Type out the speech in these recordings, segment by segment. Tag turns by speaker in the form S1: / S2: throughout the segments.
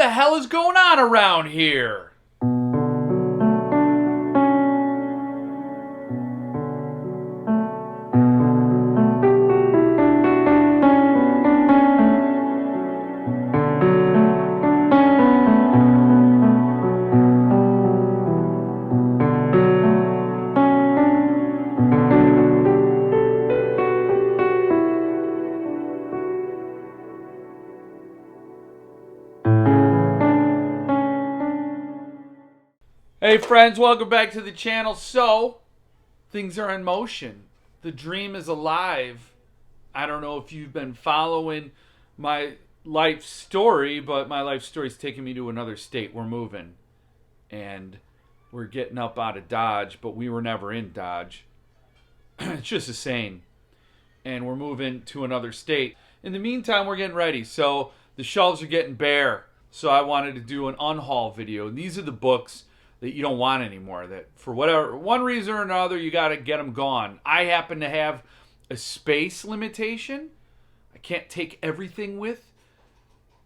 S1: the hell is going on around here? Hey friends, welcome back to the channel. So, things are in motion. The dream is alive. I don't know if you've been following my life story, but my life story is taking me to another state. We're moving. And we're getting up out of Dodge, but we were never in Dodge. It's just a saying. And we're moving to another state. In the meantime, we're getting ready. So, the shelves are getting bare. So, I wanted to do an unhaul video. And these are the books that you don't want anymore, that for whatever one reason or another you got to get them gone. I happen to have a space limitation. I can't take everything with,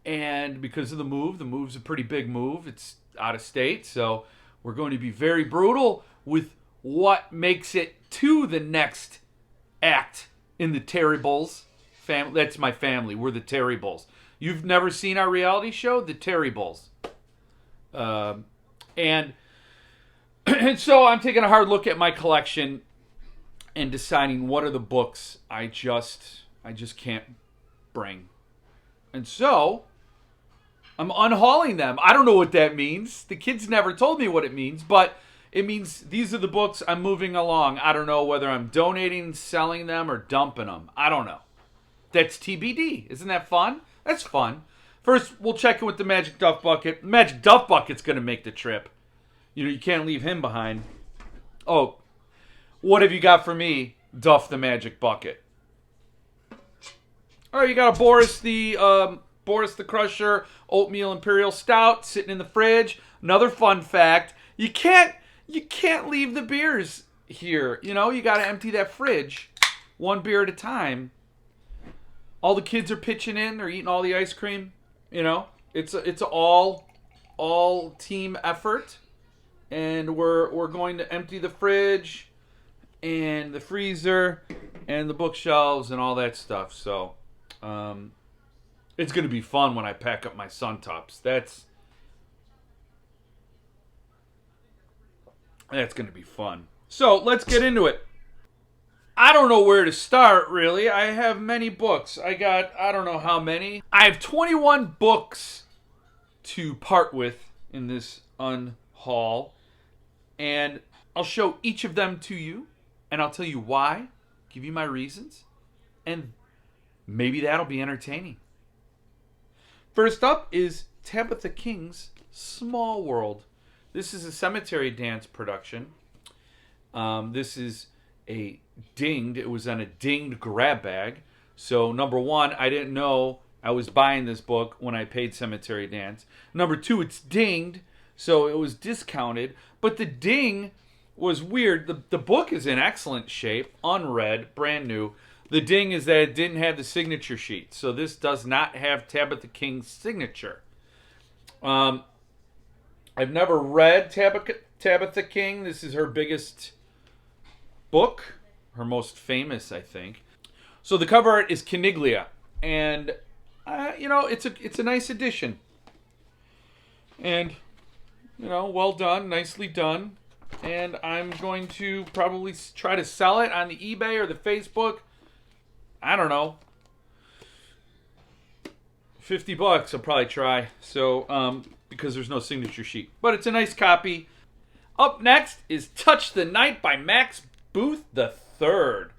S1: and because of the move's a pretty big move. It's out of state, so we're going to be very brutal with what makes it to the next act in the Terribles family. That's my family. We're the Terribles. You've never seen our reality show, The Terribles. And so I'm taking a hard look at my collection and deciding what are the books I just can't bring. And so I'm unhauling them. I don't know what that means. The kids never told me what it means, but it means these are the books I'm moving along. I don't know whether I'm donating, selling them, or dumping them. I don't know. That's TBD. Isn't that fun? That's fun. First, we'll check in with the Magic Duff Bucket. Magic Duff Bucket's going to make the trip. You know, you can't leave him behind. Oh, what have you got for me, Duff the Magic Bucket? All right, you got a Boris the Crusher Oatmeal Imperial Stout sitting in the fridge. Another fun fact, you can't leave the beers here. You know, you got to empty that fridge one beer at a time. All the kids are pitching in. They're eating all the ice cream. You know, it's a all team effort. And we're going to empty the fridge and the freezer and the bookshelves and all that stuff. So it's going to be fun when I pack up my Suntops. That's going to be fun. So let's get into it. I don't know where to start, really. I have many books. I don't know how many. I have 21 books to part with in this unhaul. And I'll show each of them to you, and I'll tell you why, give you my reasons, and maybe that'll be entertaining. First up is Tabitha King's Small World. This is a Cemetery Dance production. This is it was on a dinged grab bag. So number one, I didn't know I was buying this book when I paid Cemetery Dance. Number two, it's dinged. So it was discounted, but the ding was weird. The book is in excellent shape, unread, brand new. The ding is that it didn't have the signature sheet. So this does not have Tabitha King's signature. I've never read Tabitha King. This is her biggest book, her most famous, I think. So the cover art is Caniglia, and it's a nice edition. And well done, nicely done. And I'm going to probably try to sell it on the eBay or the Facebook. I don't know. $50 I'll probably try. So, because there's no signature sheet. But it's a nice copy. Up next is Touch the Night by Max Booth III.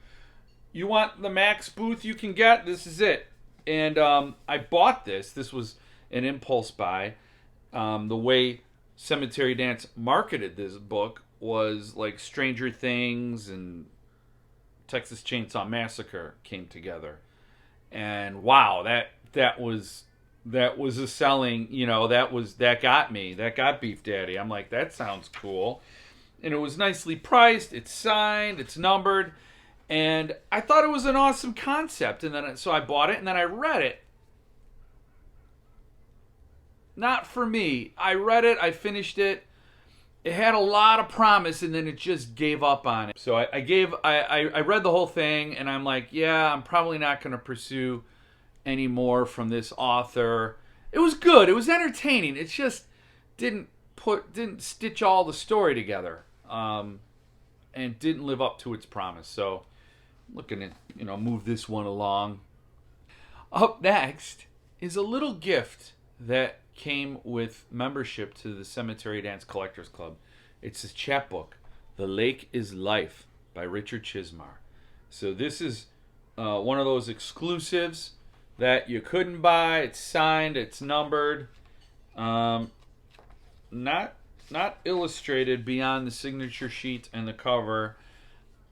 S1: You want the Max Booth you can get? This is it. And I bought this. This was an impulse buy. The way Cemetery Dance marketed this book was like Stranger Things and Texas Chainsaw Massacre came together, and wow, that was a selling. That got me. That got Beef Daddy. I'm like, that sounds cool, and it was nicely priced. It's signed. It's numbered, and I thought it was an awesome concept. And then so I bought it, and then I read it. not for me. I read it. I finished it. It had a lot of promise, and then it just gave up on it. So I read the whole thing, and I'm like, yeah, I'm probably not going to pursue any more from this author. It was good. It was entertaining. It just didn't stitch all the story together, and didn't live up to its promise. So, looking to move this one along. Up next is a little gift that came with membership to the Cemetery Dance Collectors Club. It's a chapbook, The Lake is Life by Richard Chismar. So this is one of those exclusives that you couldn't buy. It's signed, it's numbered, not illustrated beyond the signature sheet and the cover.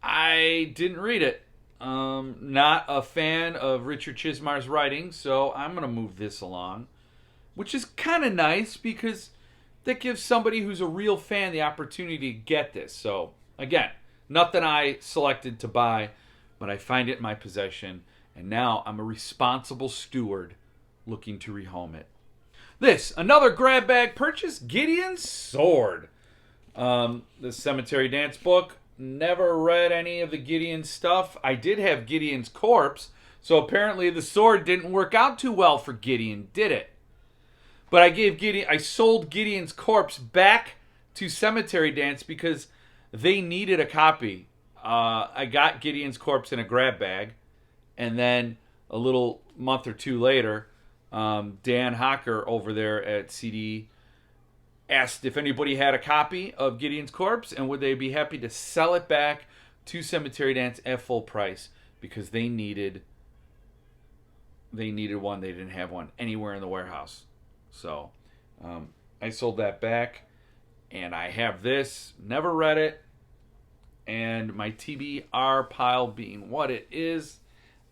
S1: I didn't read it. Not a fan of Richard Chismar's writing, so I'm going to move this along. Which is kind of nice because that gives somebody who's a real fan the opportunity to get this. So, again, nothing I selected to buy, but I find it in my possession. And now I'm a responsible steward looking to rehome it. This, another grab bag purchase, Gideon's Sword. The Cemetery Dance book. Never read any of the Gideon stuff. I did have Gideon's corpse, so apparently the sword didn't work out too well for Gideon, did it? But I sold Gideon's corpse back to Cemetery Dance because they needed a copy. I got Gideon's corpse in a grab bag, and then a little month or two later, Dan Hocker over there at CD asked if anybody had a copy of Gideon's corpse and would they be happy to sell it back to Cemetery Dance at full price because they needed one. They didn't have one anywhere in the warehouse. So I sold that back, and I have this. Never read it, and my TBR pile being what it is,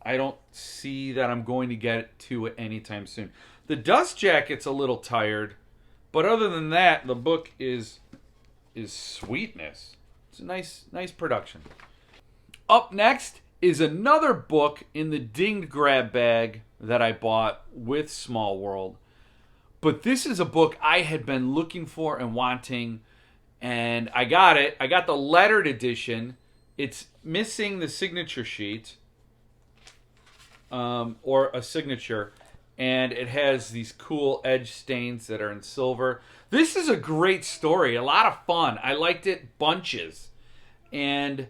S1: I don't see that I'm going to get to it anytime soon. The dust jacket's a little tired, but other than that, the book is sweetness. It's a nice production. Up next is another book in the dinged grab bag that I bought with Small World. But this is a book I had been looking for and wanting, and I got it. I got the lettered edition. It's missing the signature sheet, or a signature, and it has these cool edge stains that are in silver. This is a great story, a lot of fun. I liked it bunches, and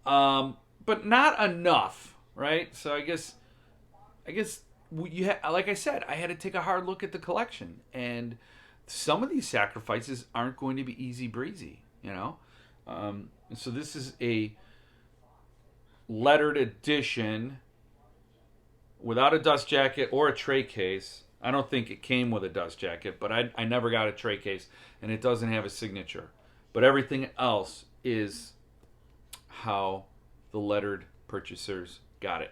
S1: but not enough, right? So I guess. Like I said, I had to take a hard look at the collection, and some of these sacrifices aren't going to be easy breezy, So this is a lettered edition without a dust jacket or a tray case. I don't think it came with a dust jacket, but I never got a tray case, and it doesn't have a signature. But everything else is how the lettered purchasers got it.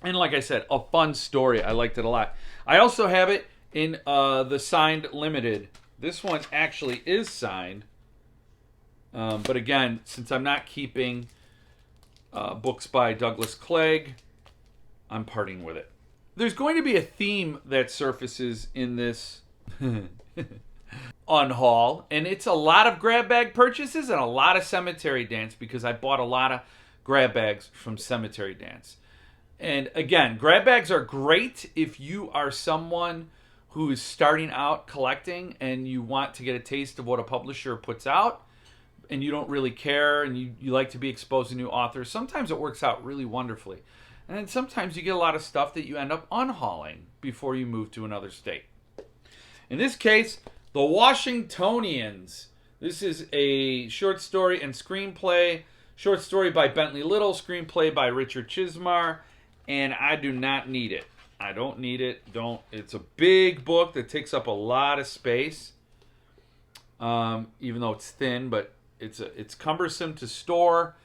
S1: And like I said, a fun story. I liked it a lot. I also have it in the signed limited. This one actually is signed. But again, since I'm not keeping books by Douglas Clegg, I'm parting with it. There's going to be a theme that surfaces in this unhaul. And it's a lot of grab bag purchases and a lot of Cemetery Dance because I bought a lot of grab bags from Cemetery Dance. And again, grab bags are great if you are someone who is starting out collecting and you want to get a taste of what a publisher puts out and you don't really care and you like to be exposed to new authors. Sometimes it works out really wonderfully. And then sometimes you get a lot of stuff that you end up unhauling before you move to another state. In this case, The Washingtonians. This is a short story and screenplay. Short story by Bentley Little, screenplay by Richard Chismar. And I do not need it. I don't need it. It's a big book that takes up a lot of space. Even though it's thin, but it's cumbersome to store.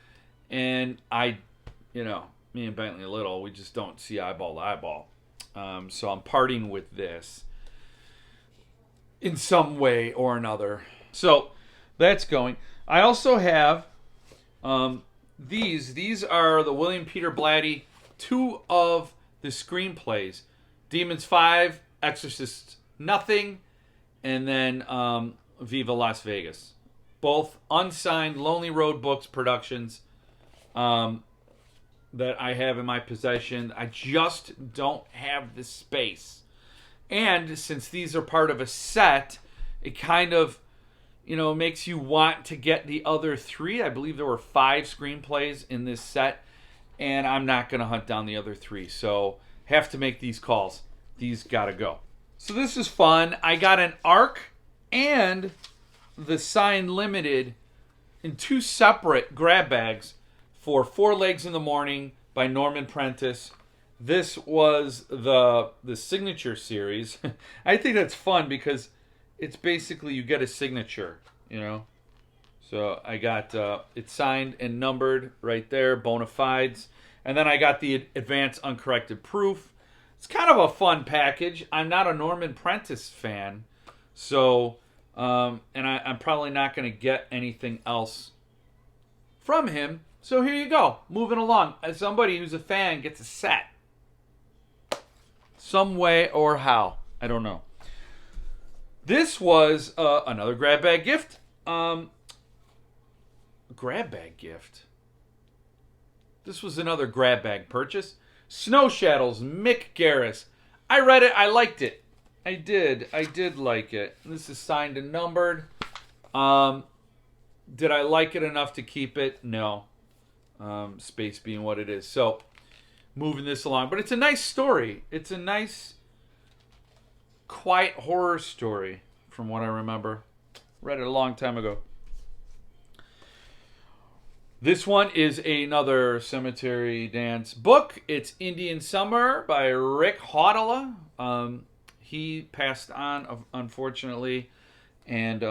S1: And me and Bentley Little, we just don't see eyeball to eyeball. So I'm parting with this in some way or another. So that's going. I also have these. These are the William Peter Blatty, two of the screenplays, Demons 5, Exorcist Nothing, and then Viva Las Vegas. Both unsigned Lonely Road Books productions that I have in my possession. I just don't have the space. And since these are part of a set, it kind of, makes you want to get the other 3. I believe there were 5 screenplays in this set, and I'm not going to hunt down the other 3. So, have to make these calls. These got to go. So this is fun. I got an ARC and the Signed Limited in 2 separate grab bags for 4 Legs in the Morning by Norman Prentice. This was the signature series. I think that's fun because it's basically you get a signature, So I got it signed and numbered right there, bona fides. And then I got the advance uncorrected proof. It's kind of a fun package. I'm not a Norman Prentice fan, so I'm probably not going to get anything else from him. So here you go, moving along. As somebody who's a fan gets a set, some way or how, I don't know. This was another grab bag gift. Grab bag gift. This was another grab bag purchase. Snow Shadows, Mick Garris. I read it. I liked it. I did like it. This is signed and numbered. Did I like it enough to keep it? No. Space being what it is. So, moving this along. But it's a nice story. It's a nice, quiet horror story, from what I remember. Read it a long time ago. This one is another Cemetery Dance book. It's Indian Summer by Rick Haudela. He passed on, unfortunately, and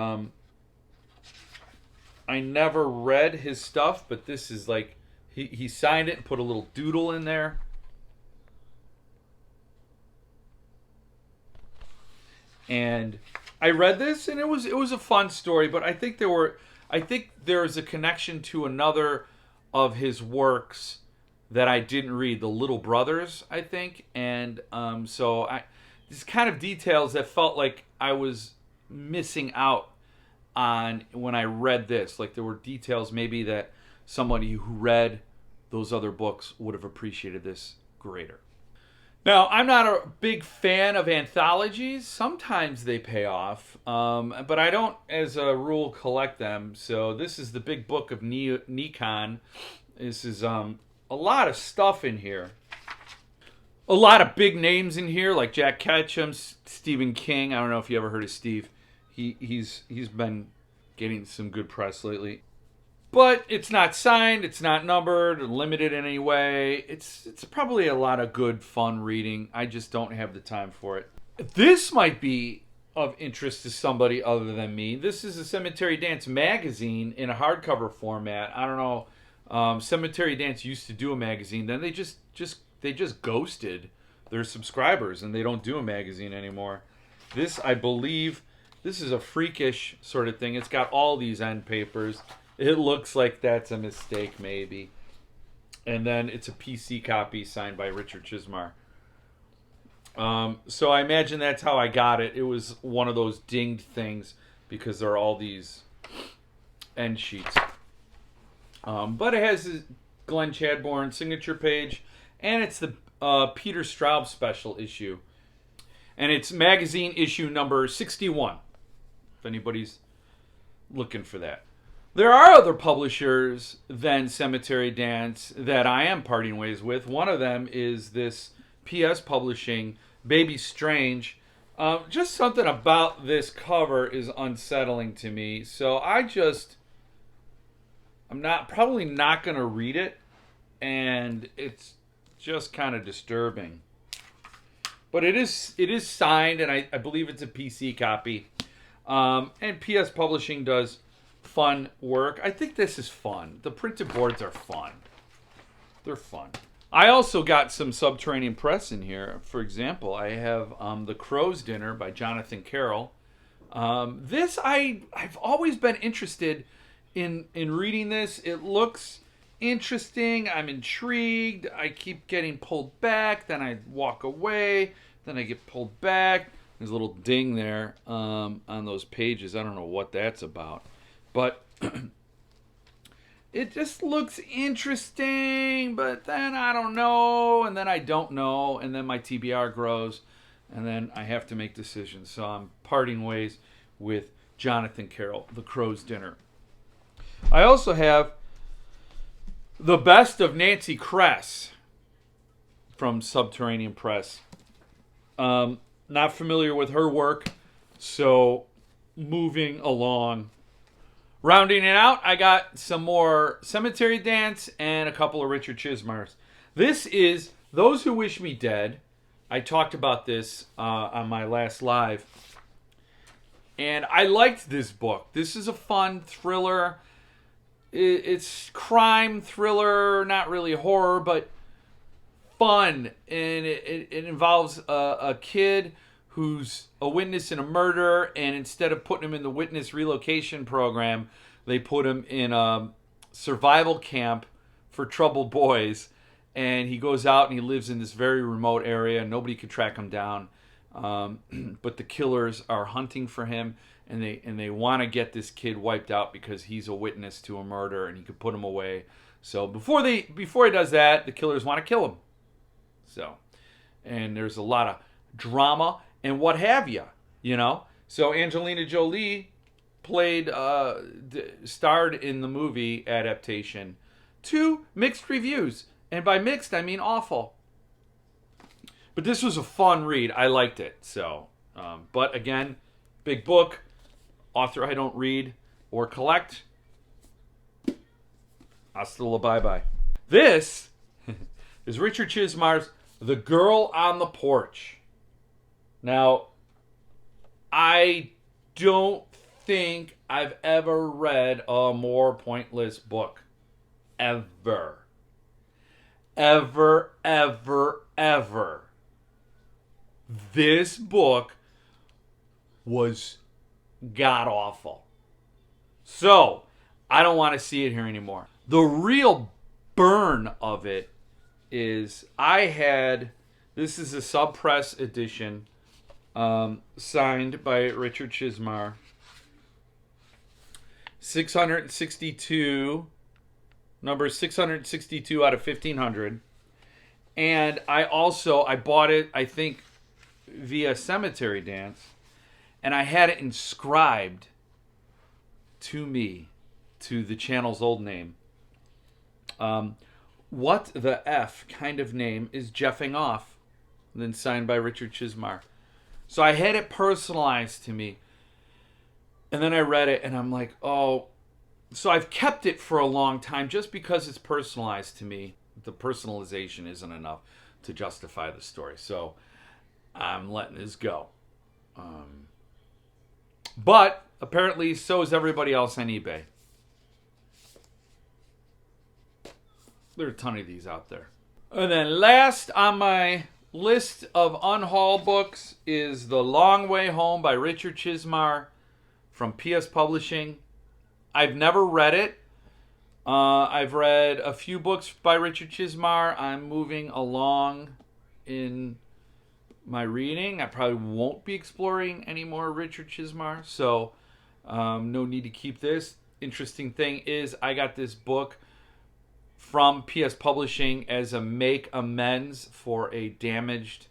S1: I never read his stuff, but this is like, he signed it and put a little doodle in there. And I read this, and it was a fun story, but I think there is a connection to another of his works that I didn't read, The Little Brothers, I think. And so these kind of details that felt like I was missing out on when I read this. Like there were details maybe that somebody who read those other books would have appreciated this greater. Now, I'm not a big fan of anthologies. Sometimes they pay off, but I don't, as a rule, collect them. So this is the Big Book of Nikon. This is a lot of stuff in here. A lot of big names in here, like Jack Ketchum, Stephen King. I don't know if you ever heard of Steve. He's been getting some good press lately. But it's not signed, it's not numbered, or limited in any way. It's probably a lot of good, fun reading. I just don't have the time for it. This might be of interest to somebody other than me. This is a Cemetery Dance magazine in a hardcover format. I don't know. Cemetery Dance used to do a magazine. Then they just ghosted their subscribers, and they don't do a magazine anymore. This, I believe, this is a freakish sort of thing. It's got all these end papers. It looks like that's a mistake, maybe. And then it's a PC copy signed by Richard Chismar. So I imagine that's how I got it. It was one of those dinged things because there are all these end sheets. But it has a Glenn Chadbourne signature page, and it's the Peter Straub special issue. And it's magazine issue number 61, if anybody's looking for that. There are other publishers than Cemetery Dance that I am parting ways with. One of them is this PS Publishing, Baby Strange. Just something about this cover is unsettling to me. So I'm probably not going to read it. And it's just kind of disturbing. But it is signed, and I believe it's a PC copy. And PS Publishing does fun work. I think this is fun. The printed boards are fun. They're fun. I also got some Subterranean Press in here. For example, I have The Crow's Dinner by Jonathan Carroll. This, I've always been interested in reading this. It looks interesting. I'm intrigued. I keep getting pulled back. Then I walk away. Then I get pulled back. There's a little ding there on those pages. I don't know what that's about. But it just looks interesting, but then I don't know, and then I don't know, and then my TBR grows, and then I have to make decisions. So I'm parting ways with Jonathan Carroll, The Crow's Dinner. I also have The Best of Nancy Kress from Subterranean Press. Not familiar with her work, so moving along. Rounding it out, I got some more Cemetery Dance and a couple of Richard Chismars. This is Those Who Wish Me Dead. I talked about this on my last live. And I liked this book. This is a fun thriller. It's crime thriller, not really horror, but fun. And it involves a kid who's a witness in a murder, and instead of putting him in the witness relocation program, they put him in a survival camp for troubled boys. And he goes out and he lives in this very remote area, and nobody could track him down. But the killers are hunting for him, and they want to get this kid wiped out because he's a witness to a murder, and he could put him away. So before he does that, the killers want to kill him. So, and there's a lot of drama and what have you, you know. So Angelina Jolie starred in the movie adaptation to mixed reviews, and by mixed I mean awful. But this was a fun read. I liked it. So, but again, big book, author I don't read or collect. Hasta la bye-bye. This is Richard Chismar's The Girl on the Porch. Now, I don't think I've ever read a more pointless book. Ever. Ever, ever, ever. This book was god-awful. So, I don't want to see it here anymore. The real burn of it is this is a sub-press edition signed by Richard Chismar. 662, number 662 out of 1500. And I bought it, I think, via Cemetery Dance, and I had it inscribed to me, to the channel's old name. What the F kind of name is Jeffing Off? And then signed by Richard Chismar. So I had it personalized to me. And then I read it and I'm like, oh. So I've kept it for a long time just because it's personalized to me. The personalization isn't enough to justify the story. So I'm letting this go. But apparently so is everybody else on eBay. There are a ton of these out there. And then last on my list of unhaul books is The Long Way Home by Richard Chismar from PS Publishing. I've never read it. I've read a few books by Richard Chismar. I'm moving along in my reading. I probably won't be exploring any more Richard Chismar, so no need to keep this. Interesting thing is I got this book from PS Publishing as a make amends for a damaged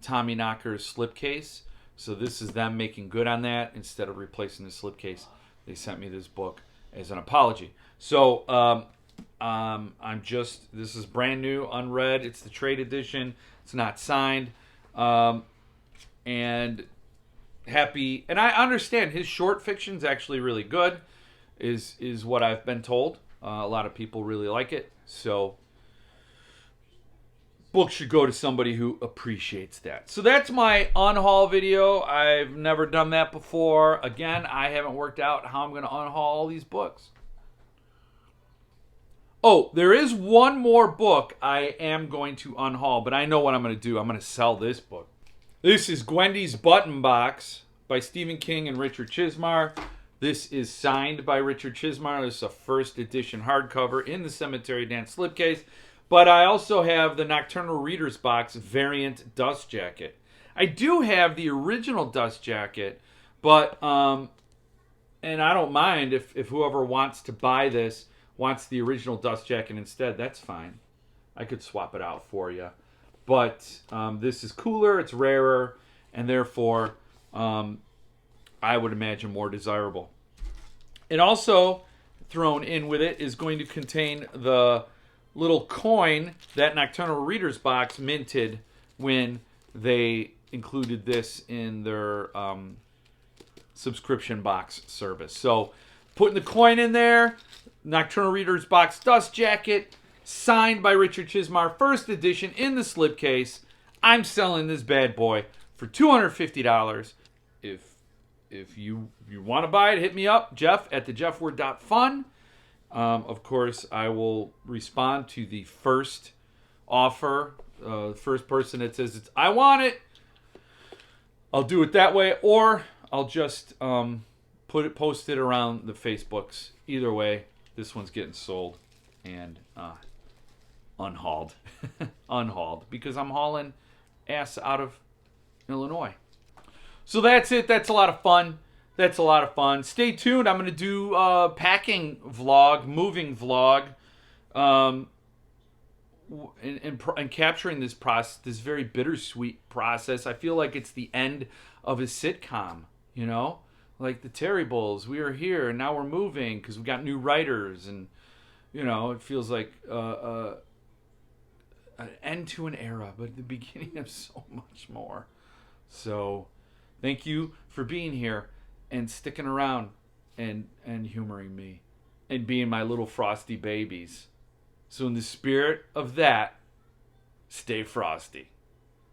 S1: Tommyknockers slipcase. So this is them making good on that. Instead of replacing the slipcase, they sent me this book as an apology. So this is brand new, unread. It's the trade edition. It's not signed. And happy. And I understand his short fiction's actually really good, is what I've been told. A lot of people really like it. So book should go to somebody who appreciates that. So that's my unhaul video. I've never done that before. Again, I haven't worked out how I'm going to unhaul all these books. Oh, there is one more book I am going to unhaul, but I know what I'm going to do. I'm going to sell this book. This is Gwendy's Button Box by Stephen King and Richard Chismar. This is signed by Richard Chismar. This is a first edition hardcover in the Cemetery Dance slipcase. But I also have the Nocturnal Reader's Box variant dust jacket. I do have the original dust jacket, but and I don't mind if whoever wants to buy this wants the original dust jacket instead. That's fine. I could swap it out for you. But this is cooler, it's rarer, and therefore I would imagine more desirable. And also thrown in with it is going to contain the little coin that Nocturnal Readers Box minted when they included this in their subscription box service. So putting the coin in there, Nocturnal Readers Box dust jacket, signed by Richard Chismar, first edition in the slipcase. I'm selling this bad boy for $250. If you want to buy it, hit me up, Jeff at thejeffword.fun. Of course, I will respond to the first offer, the first person that says I want it. I'll do it that way, or I'll just post it around the Facebooks. Either way, this one's getting sold and unhauled, unhauled, because I'm hauling ass out of Illinois. So that's it. That's a lot of fun. That's a lot of fun. Stay tuned. I'm going to do a packing vlog, moving vlog, and capturing this process, this very bittersweet process. I feel like it's the end of a sitcom, you know? Like the Terribles. We are here, and now we're moving because we got new writers, and, you know, it feels like an end to an era, but the beginning of so much more. So thank you for being here and sticking around and humoring me and being my little frosty babies. So in the spirit of that, stay frosty.